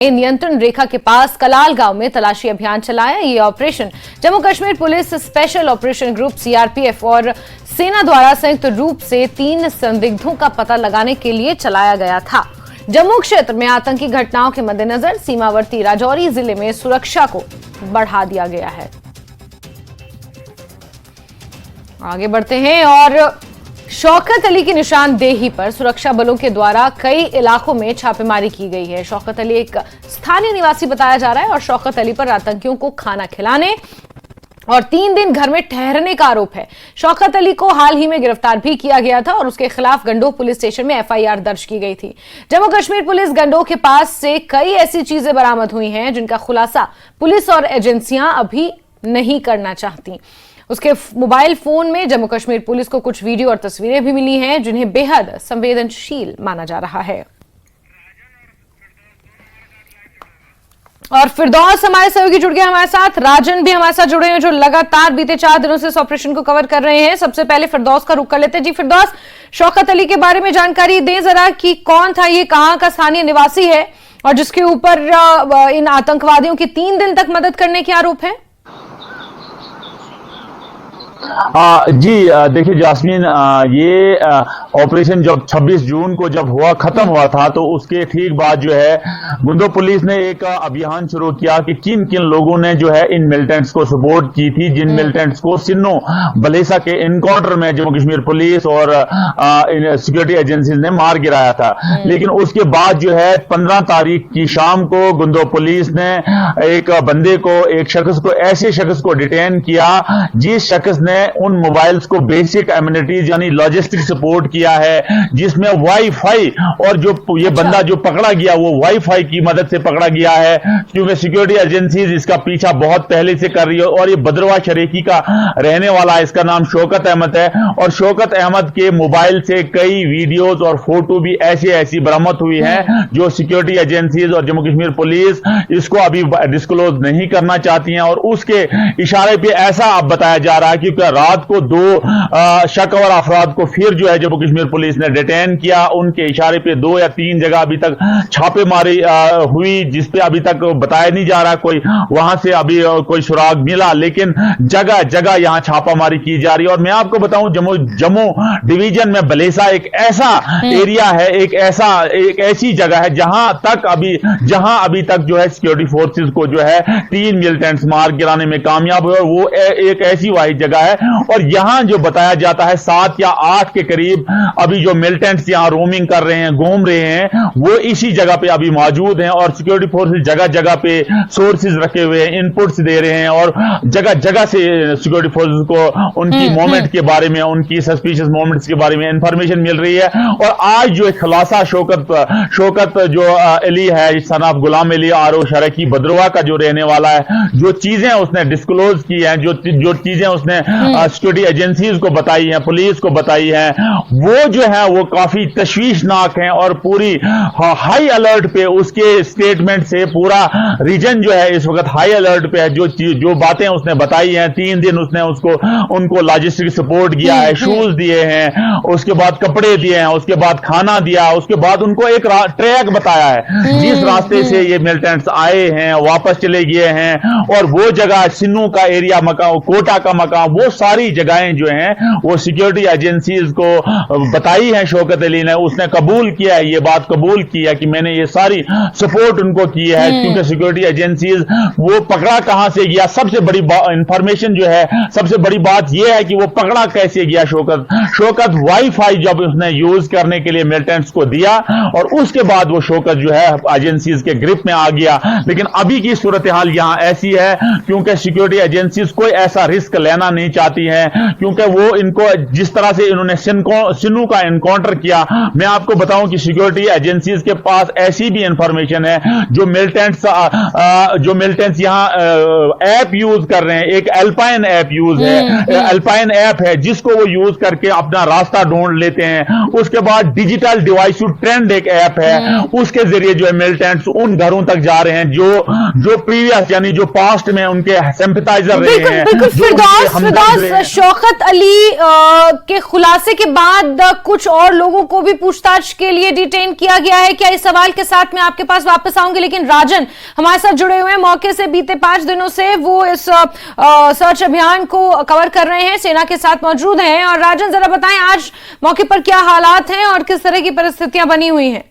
नियंत्रण रेखा के पास कलाल गांव में तलाशी अभियान चलाया। ये operation Jammu Kashmir police special operation group CRPF और सेना द्वारा संयुक्त रूप से 3 संदिग्धों का पता लगाने के लिए चलाया गया था। जम्मू क्षेत्र में आतंकी घटनाओं के मद्देनजर सीमावर्ती राजौरी जिले में सुरक्षा को बढ़ा दिया गया है। आगे बढ़ते हैं और शौकत अली की निशानदेही पर सुरक्षा बलों के द्वारा कई इलाकों में छापेमारी की गई है। शौकत अली एक स्थानीय निवासी बताया जा रहा है और शौकत अली पर आतंकियों को खाना खिलाने और 3 दिन घर में ठहरने का आरोप है। शौकत अली को हाल ही में गिरफ्तार भी किया गया था और उसके खिलाफ गंडोह पुलिस स्टेशन में एफआईआर दर्ज की गई थी। जम्मू कश्मीर पुलिस गंडोह के पास से कई ऐसी चीजें बरामद हुई हैं जिनका खुलासा पुलिस और एजेंसियां अभी नहीं करना चाहती। उसके मोबाइल फोन में जम्मू कश्मीर पुलिस को कुछ वीडियो और तस्वीरें भी मिली हैं जिन्हें बेहद संवेदनशील माना जा रहा है। और फिरदौस हमारे सहयोगी जुड़ गए हमारे साथ, राजन भी हमारे साथ जुड़े हैं जो लगातार बीते 4 दिनों से इस ऑपरेशन को कवर कर रहे हैं। सबसे पहले फिरदौस का रुख कर लेते हैं। जी फिरदौस, शौकत अली के बारे में जानकारी दें जरा कि कौन था ये, कहां का स्थानीय निवासी है और जिसके ऊपर इन आतंकवादियों की 3 दिन तक मदद करने के आरोप है। जी देखिए जास्मीन, ये ऑपरेशन जब 26 जून को जब खत्म हुआ था तो उसके ठीक बाद जो है गंडोह पुलिस ने एक अभियान शुरू किया कि किन किन लोगों ने जो है इन मिलिटेंट्स को सपोर्ट की थी, जिन मिलिटेंट्स को सिन्नो बलेसा के इनकाउंटर में जम्मू कश्मीर पुलिस और इन सिक्योरिटी एजेंसीज ने मार गिराया था। लेकिन उसके बाद जो है 15 तारीख की शाम को गंडोह पुलिस ने एक बंदे को, एक शख्स को, ऐसे शख्स को डिटेन किया जिस शख्स ने उन मोबाइल्स को बेसिक एमिनिटीज यानी लॉजिस्टिक सपोर्ट किया है, जिसमें वाईफाई, और जो ये बंदा जो पकड़ा गया वो वाईफाई की मदद से पकड़ा गया है क्योंकि सिक्योरिटी एजेंसीज इसका पीछा बहुत पहले से कर रही है। और ये बदरवा शरीकी का रहने वाला है, इसका नाम शौकत अहमद है और शौकत अहमद के मोबाइल से कई वीडियोज और फोटो भी ऐसी बरामद हुई है जो सिक्योरिटी एजेंसीज और जम्मू कश्मीर पुलिस इसको अभी डिस्क्लोज नहीं करना चाहती हैं। और उसके इशारे पे ऐसा अब बताया जा रहा है कि रात को 2 शक-और अफराद को फिर जो है जम्मू कश्मीर पुलिस ने डिटेन किया। उनके इशारे पे 2 या 3 जगह अभी तक छापेमारी हुई, जिसपे अभी तक बताया नहीं जा रहा कोई वहां से अभी कोई सुराग मिला, लेकिन जगह जगह यहां छापामारी की जा रही है। और मैं आपको बताऊं जम्मू डिवीजन में बलेसा एक ऐसा एरिया है, एक ऐसी जगह है जहां अभी तक जो है सिक्योरिटी फोर्सेज को जो है 3 मिलिटेंट्स मार गिराने में कामयाब हुए। और वो एक ऐसी वाहिद जगह है और यहां जो बताया जाता है 7 या 8 के करीब अभी जो मिलिटेंट्स यहां रोमिंग कर रहे हैं, घूम रहे हैं, वो इसी जगह पे अभी मौजूद हैं। और सिक्योरिटी फोर्सेस जगह जगह पे सोर्सेज रखे हुए हैं, इनपुट्स दे रहे हैं और जगह जगह से सिक्योरिटी फोर्सेस को उनकी मूवमेंट के बारे में, उनकी सस्पिशियस मूवमेंट्स के बारे में इंफॉर्मेशन मिल रही है। और आज जो एक खुलासा शौकत जो अली है, सन ऑफ गुलाम अली आरो शरकी बदरवा का जो रहने वाला है, जो चीजें उसने डिस्क्लोज की हैं, जो चीजें उसने सिक्योरिटी एजेंसीज को बताई हैं, पुलिस को बताई हैं, वो जो है वो काफी तशवीशनाक हैं और पूरी हाई अलर्ट पे, उसके स्टेटमेंट से पूरा रीजन जो है इस वक्त हाई अलर्ट पे है। जो बातें उसने बताई हैं, 3 दिन उसने उनको लॉजिस्टिक सपोर्ट किया है, शूज दिए हैं, उसके बाद कपड़े दिए हैं, उसके बाद खाना दिया, उसके बाद उनको एक ट्रैक बताया है जिस रास्ते से ये मिलिटेंट्स आए हैं, वापस चले गए हैं। और वो जगह सिन्नू का एरिया, मकान, कोटा का मकान, वो सारी जगहें जो हैं वो सिक्योरिटी एजेंसीज को बताई हैं। शौकत अली ने उसने कबूल किया है, ये बात कबूल की है कि मैंने ये सारी सपोर्ट उनको की है क्योंकि सिक्योरिटी एजेंसीज वो पकड़ा कहां से गया। सबसे बड़ी इंफॉर्मेशन जो है, सबसे बड़ी बात यह है कि वो पकड़ा कैसे गया। शौकत वाईफाई जब उसने यूज करने के लिए मिलिटेंट्स को दिया और उसके बाद वो शौकत जो है एजेंसीज के ग्रिप में आ गया। लेकिन अभी की सूरत हाल यहां ऐसी है क्योंकि सिक्योरिटी एजेंसीज कोई ऐसा रिस्क लेना नहीं चाहती हैं क्योंकि वो इनको जिस तरह से इन्होंने सिन्नू का एनकाउंटर किया, मैं आपको बताऊं कि सिक्योरिटी एजेंसीज के पास ऐसी भी इंफॉर्मेशन है जो मिलिटेंट्स यहां ऐप यूज कर रहे हैं। एक अल्पाइन ऐप यूज है, अल्पाइन ऐप है जिसको वो यूज करके अपना रास्ता ढूंढ लेते हैं। उसके बाद डिजिटल डिवाइस ट्रेंड एक ऐप है, उसके जरिए जो है मिलिटेंट्स उन घरों तक जा रहे हैं जो प्रीवियस यानी जो पास्ट में उनके सिंपैथाइजर रहे हैं, फिरदौस, शौकत अली के खुलासे के बाद कुछ और लोगों को भी पूछताछ के लिए डिटेन किया गया है क्या? इस सवाल के साथ मैं आपके पास वापस आऊंगी, लेकिन राजन हमारे साथ जुड़े हुए हैं मौके से। बीते 5 दिनों से वो इस सर्च अभियान को कवर कर रहे हैं, सेना के साथ मौजूद हैं। और राजन, जरा बताएं आज मौके पर क्या हालात हैं और किस तरह की परिस्थितियां बनी हुई हैं?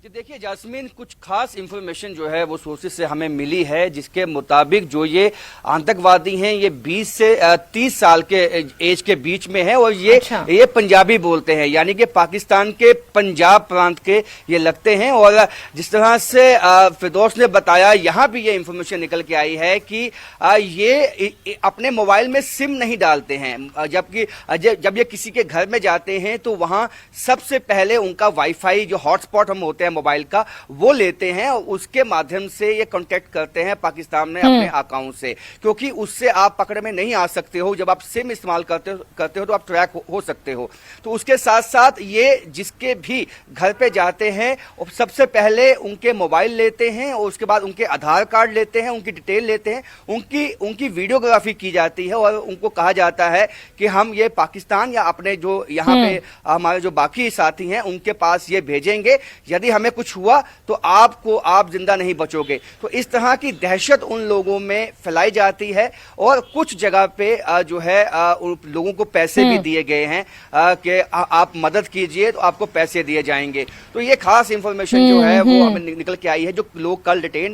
देखिए जास्मीन, कुछ खास इंफॉर्मेशन जो है वो सोर्सेज से हमें मिली है, जिसके मुताबिक जो ये आतंकवादी हैं ये 20 से 30 साल के एज के बीच में है और ये पंजाबी बोलते हैं, यानी कि पाकिस्तान के पंजाब प्रांत के ये लगते हैं। और जिस तरह से फिरदौस ने बताया, यहाँ भी ये इंफॉर्मेशन निकल के आई है कि ये अपने मोबाइल में सिम नहीं डालते हैं, जबकि जब ये किसी के घर में जाते हैं तो वहां सबसे पहले उनका वाईफाई जो हॉटस्पॉट हम होते हैं मोबाइल का वो लेते हैं और उसके माध्यम से ये कांटेक्ट करते हैं पाकिस्तान में अपने अकाउंट से, क्योंकि उससे आप पकड़ में नहीं आ सकते हो। जब आप सिम इस्तेमाल करते हो तो आप ट्रैक हो सकते हो। तो उसके साथ साथ ये जिसके भी घर पे जाते हैं सबसे पहले उनके मोबाइल लेते हैं और उसके बाद उनके आधार कार्ड लेते हैं, उनकी डिटेल लेते हैं, उनकी वीडियोग्राफी की जाती है और उनको कहा जाता है कि हम ये पाकिस्तान या अपने जो यहाँ पे हमारे जो बाकी साथी हैं उनके पास ये भेजेंगे, यदि हमें कुछ हुआ तो आप जिंदा नहीं बचोगे। तो इस तरह की दहशत उन लोगों में फैलाई जाती है और कुछ जगह पे जो है लोगों को पैसे भी दिए गए हैं कि आप मदद कीजिए तो आपको पैसे दिए जाएंगे। तो ये खास इंफॉर्मेशन जो है वो हमें निकल के आई है। जो लोग कल डिटेन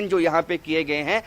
जो यहाँ पे किए गए हैं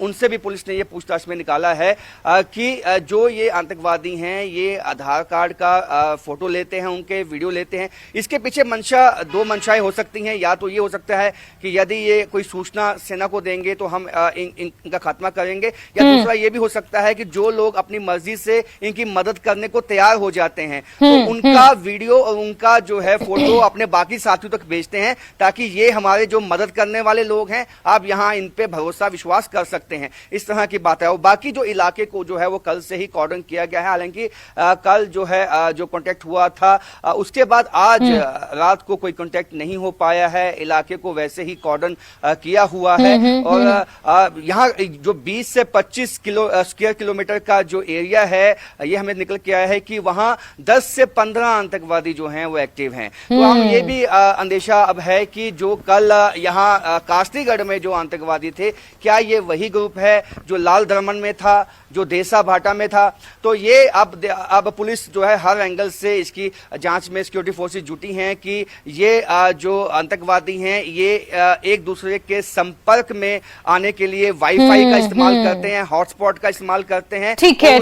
उनसे भी पुलिस ने ये पूछताछ में निकाला है कि जो ये आतंकवादी हैं ये आधार कार्ड का फोटो लेते हैं, उनके वीडियो लेते हैं। इसके पीछे दो मंशाएं हो सकती हैं। या तो ये हो सकता है कि यदि ये कोई सूचना सेना को देंगे तो हम इनका खात्मा करेंगे, या दूसरा ये भी हो सकता है कि जो लोग अपनी मर्जी से इनकी मदद करने को तैयार हो जाते हैं तो उनका वीडियो और उनका जो है फोटो अपने बाकी साथियों तक भेजते हैं, ताकि ये हमारे जो मदद करने वाले लोग हैं आप यहाँ इन पे भरोसा विश्वास कर सकते हैं। इस तरह की बात है। और बाकी जो इलाके को जो है वो कल से ही कॉर्डन किया गया है। हालांकि कल जो है जो कांटेक्ट हुआ था उसके बाद आज रात को कोई कांटेक्ट नहीं हो पाया है। इलाके को वैसे ही कॉर्डन किया हुआ है और यहाँ जो 20 से 25 स्क्वायर किलोमीटर का जो एरिया है ये हमें निकल के आया है कि वहां 10 से 15 आतंकवादी जो हैं वो एक्टिव हैं। तो हम ये भी अंदेशा अब है कि जो कल यहाँ कास्तीगढ़ में जो आतंकवादी थे, क्या ये वही ग्रुप है जो लाल दमन में था, जो देसा भाटा में था? तो ये अब पुलिस जो है हर एंगल से इसकी जांच में सिक्योरिटी फोर्सेस जुटी हैं कि ये जो आतंकवादी हैं ये एक दूसरे के संपर्क में आने के लिए वाईफाई का इस्तेमाल करते हैं, हॉटस्पॉट का इस्तेमाल करते हैं। ठीक है।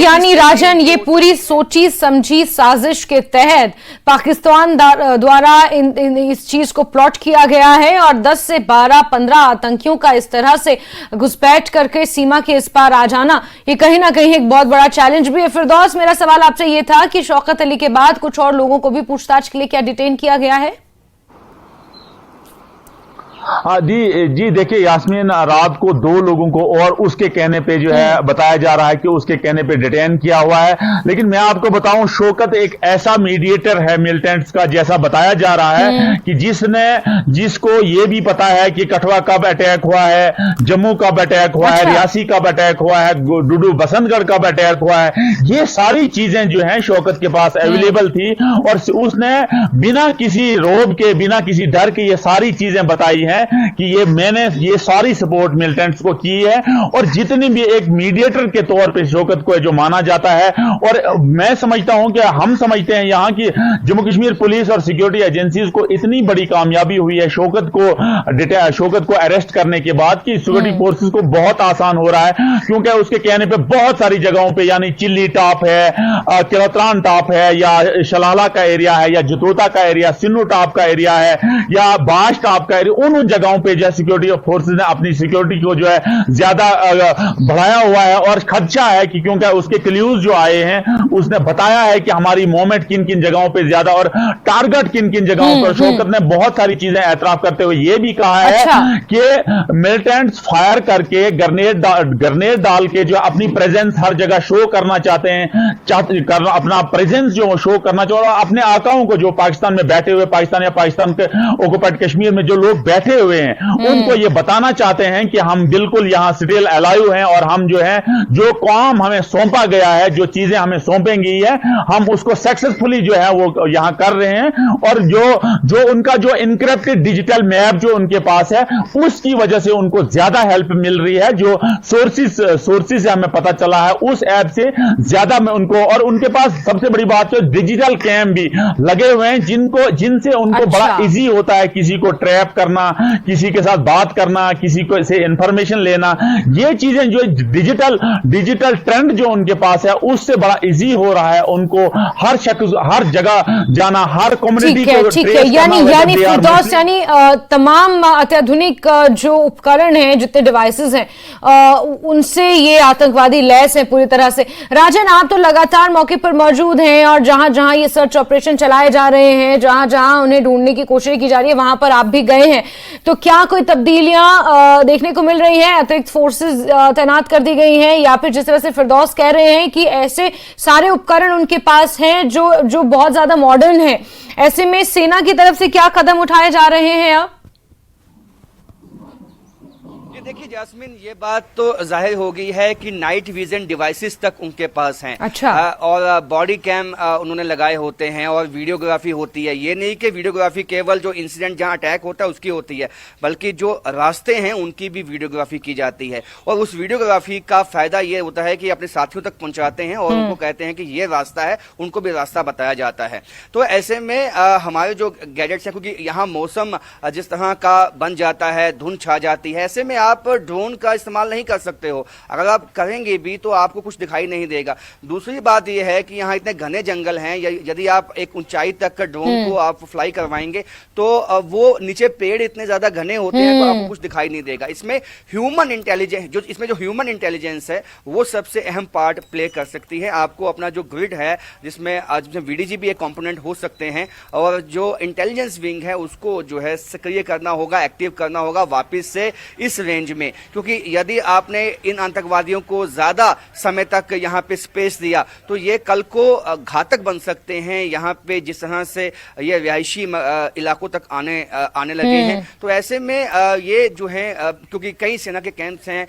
यानी राजन, ये पूरी सोची समझी साजिश के तहत पाकिस्तान द्वारा इस चीज को प्लॉट किया गया है और 10 से 12-15 आतंकियों का इस तरह से घुसपैठ करके सीमा के इस पार आ जाना, ये कहीं ना कहीं एक बहुत बड़ा चैलेंज भी है। फिरदौस, मेरा सवाल आपसे ये था कि शौकत अली के बाद कुछ और लोगों को भी पूछताछ के लिए क्या डिटेन किया गया है? जी देखिए यास्मीन, रात को 2 लोगों को और उसके कहने पे जो है बताया जा रहा है कि उसके कहने पे डिटेन किया हुआ है। लेकिन मैं आपको बताऊं, शौकत एक ऐसा मीडिएटर है मिलिटेंट्स का, जैसा बताया जा रहा है कि जिसको ये भी पता है कि कठुआ कब अटैक हुआ है, जम्मू कब अटैक हुआ है, रियासी कब अटैक हुआ है, डुडू बसंतगढ़ कब अटैक हुआ है। ये सारी चीजें जो है शौकत के पास अवेलेबल थी और उसने बिना किसी रौब के, बिना किसी डर के ये सारी चीजें बताई है कि मैंने ये सारी सपोर्ट मिलिटेंट्स को की है। और जितनी भी एक मीडिएटर के तौर पे शौकत को जो माना जाता है, और मैं समझता हूं कि हम समझते हैं यहां की जम्मू कश्मीर पुलिस और सिक्योरिटी एजेंसीज को इतनी बड़ी कामयाबी हुई है शौकत को अरेस्ट करने के बाद कि सिक्योरिटी फोर्सेस को बहुत आसान हो रहा है, क्योंकि उसके कहने पे बहुत सारी जगहों पे, यानी चिल्ली टॉप है, किलत्रान टॉप है, या शलाला का एरिया है, या जतोता का एरिया, सिन्नू टॉप का एरिया है, या बाश टॉप का एरिया, उन जगहों पे जो है सिक्योरिटी फोर्सेस ने अपनी सिक्योरिटी को जो है ज्यादा बढ़ाया हुआ है। और खदशा है कि क्योंकि उसके क्ल्यूज जो आए हैं उसने बताया है कि हमारी मूवमेंट किन किन जगहों पे ज्यादा और टारगेट किन किन जगहों पर। शौकत ने बहुत सारी चीजें एतराफ करते हुए यह भी कहा है कि मिलिटेंट्स फायर करके ग्रेनेड डाल के जो अपनी प्रेजेंस हर जगह शो करना चाहते हैं, अपना प्रेजेंस जो शो करना चाहते हैं, अपने आकाओं को जो पाकिस्तान में बैठे हुए, पाकिस्तान या पाकिस्तान के ऑक्युपाइड कश्मीर में जो लोग बैठे बैठे हुए हैं उनको ये बताना चाहते हैं कि हम बिल्कुल यहाँ स्टिल अलाइव हैं और हम जो है जो काम हमें सौंपा गया है, जो चीजें हमें सौंपी गई है, हम उसको सक्सेसफुली जो है वो यहाँ कर रहे हैं। और जो उनका जो इनक्रिप्टेड डिजिटल मैप जो उनके पास है उसकी वजह से उनको ज्यादा हेल्प मिल रही है। जो सोर्सेस से हमें पता चला है उस ऐप से ज्यादा में उनको, और उनके पास सबसे बड़ी बात है डिजिटल कैम भी लगे हुए हैं जिनसे उनको बड़ा इजी होता है किसी को ट्रैप करना, किसी के साथ बात करना, किसी को से इंफॉर्मेशन लेना। ये चीजें जो डिजिटल ट्रेंड जो उनके पास है उससे बड़ा इजी हो रहा है उनको हर शख्स हर जगह जाना, हर कम्युनिटी को ठीक है। यानी फिरदौस, यानी तमाम अत्याधुनिक जो उपकरण हैं, जितने डिवाइसेस हैं, उनसे ये आतंकवादी लैस हैं पूरी तरह से। राजन, आप तो लगातार मौके पर मौजूद हैं और जहां जहां ये सर्च ऑपरेशन चलाए जा रहे हैं, जहां जहां उन्हें ढूंढने की कोशिश की जा रही है, वहां पर आप भी गए हैं, तो क्या कोई तब्दीलियां देखने को मिल रही हैं? अतिरिक्त फोर्सेस तैनात कर दी गई हैं, या फिर जिस तरह से फिरदौस कह रहे हैं कि ऐसे सारे उपकरण उनके पास हैं जो बहुत ज्यादा मॉडर्न है, ऐसे में सेना की तरफ से क्या कदम उठाए जा रहे हैं अब? देखिए जास्मीन, ये बात तो जाहिर हो गई है कि नाइट विजन डिवाइसेस तक उनके पास हैं। अच्छा। और बॉडी कैम उन्होंने लगाए होते हैं और वीडियोग्राफी होती है। ये नहीं कि वीडियोग्राफी केवल जो इंसिडेंट जहां अटैक होता है उसकी होती है, बल्कि जो रास्ते हैं उनकी भी वीडियोग्राफी की जाती है। और उस वीडियोग्राफी का फायदा ये होता है कि अपने साथियों तक पहुंचाते हैं और उनको कहते हैं कि ये रास्ता है, उनको भी रास्ता बताया जाता है। तो ऐसे में हमारे जो गैजेट्स हैं, क्योंकि यहाँ मौसम जिस तरह का बन जाता है, धुंध छा जाती है, ऐसे में आप ड्रोन का इस्तेमाल नहीं कर सकते हो। अगर आप करेंगे भी तो आपको कुछ दिखाई नहीं देगा। दूसरी बात यह है कि यहाँ इतने घने जंगल हैं, यदि आप एक ऊंचाई तक का ड्रोन को आप फ्लाई करवाएंगे तो वो नीचे पेड़ इतने ज्यादा घने होते हैं तो आपको कुछ दिखाई नहीं देगा। इसमें ह्यूमन इंटेलिजेंस है वो सबसे अहम पार्ट प्ले कर सकती है। आपको अपना जो ग्रिड है जिसमें वीडीजी भी एक कंपोनेंट हो सकते हैं, और जो इंटेलिजेंस विंग है उसको जो है सक्रिय करना होगा, एक्टिव करना होगा वापस से इस रेंज में। क्योंकि यदि आपने इन आतंकवादियों को ज्यादा समय तक यहां पे स्पेस दिया तो ये कल को घातक बन सकते हैं। यहां पे जिस तरह से ये रिहायशी इलाकों तक आने लगे हैं, तो ऐसे में ये जो है क्योंकि कई सेना के कैंप्स हैं,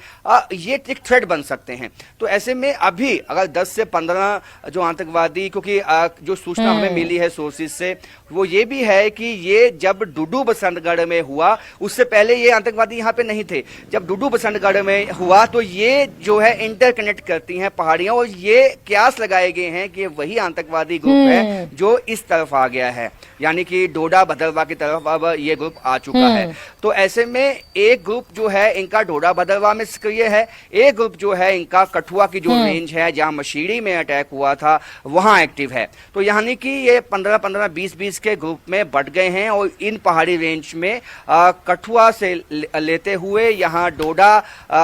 ये एक थ्रेट बन सकते हैं। तो ऐसे में अभी अगर 10 से 15 जो आतंकवादी, क्योंकि जो सूचना हमें मिली है सोर्सेज से, वो ये भी है कि ये जब डुडू बसंतगढ़ में हुआ उससे पहले ये आतंकवादी यहाँ पे नहीं थे। जब डुडू बसंतगढ़ में हुआ तो ये जो है इंटरकनेक्ट करती हैं पहाड़ियां, और ये क्यास लगाए गए हैं कि वही आतंकवादी ग्रुप है जो इस तरफ आ गया है, यानी कि डोडा भदरवा की तरफ अब ये ग्रुप आ चुका है। तो ऐसे में एक ग्रुप जो है इनका डोडा भदरवा में सक्रिय है, एक ग्रुप जो है इनका कठुआ की जो रेंज है जहां मशीरी में अटैक हुआ था वहां एक्टिव है। तो यानी कि ये 15-15, 20-20 के ग्रुप में बट गए हैं, और इन पहाड़ी रेंज में कठुआ से लेते हुए यहाँ डोडा,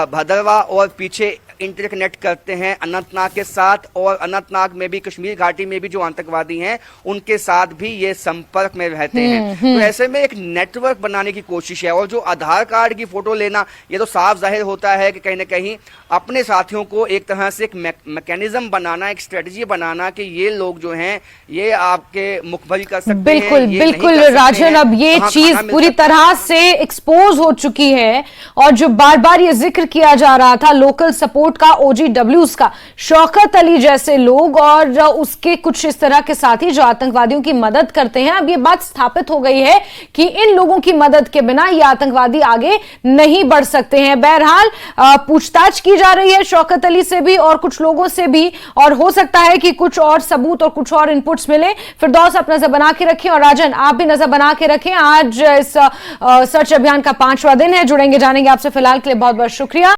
भदरवा और पीछे इंटरकनेक्ट करते हैं अनंतनाग के साथ, और अनंतनाग में भी, कश्मीर घाटी में भी जो आतंकवादी हैं उनके साथ भी ये संपर्क में रहते हैं। तो ऐसे में एक नेटवर्क बनाने की कोशिश है। और जो आधार कार्ड की फोटो लेना, ये तो साफ जाहिर होता है कि कहीं ना कहीं अपने साथियों को एक तरह से एक मैकेनिज्म बनाना, एक स्ट्रेटजी बनाना कि ये लोग जो हैं ये आपके मुखबिर कर सकते बिल्कुल, हैं। बिल्कुल राजन, अब ये चीज पूरी तरह से एक्सपोज हो चुकी है, और जो बार बार ये जिक्र किया जा रहा था लोकल सपोर्ट का, OGWs का, शौकत अली जैसे लोग और उसके कुछ इस तरह के साथी जो आतंकवादियों की मदद करते हैं, अब ये बात स्थापित हो गई है कि इन लोगों की मदद के बिना ये आतंकवादी आगे नहीं बढ़ सकते हैं। बहरहाल पूछताछ की जा रही है शौकत अली से भी और कुछ लोगों से भी, और हो सकता है कि कुछ और सबूत और कुछ और इनपुट्स मिले। फिरदौस, आप नजर बना के रखें, और राजन आप भी नजर बना के रखें। आज इस सर्च अभियान का 5वां दिन है। जुड़ेंगे, जानेंगे आपसे। फिलहाल के लिए बहुत बहुत शुक्रिया।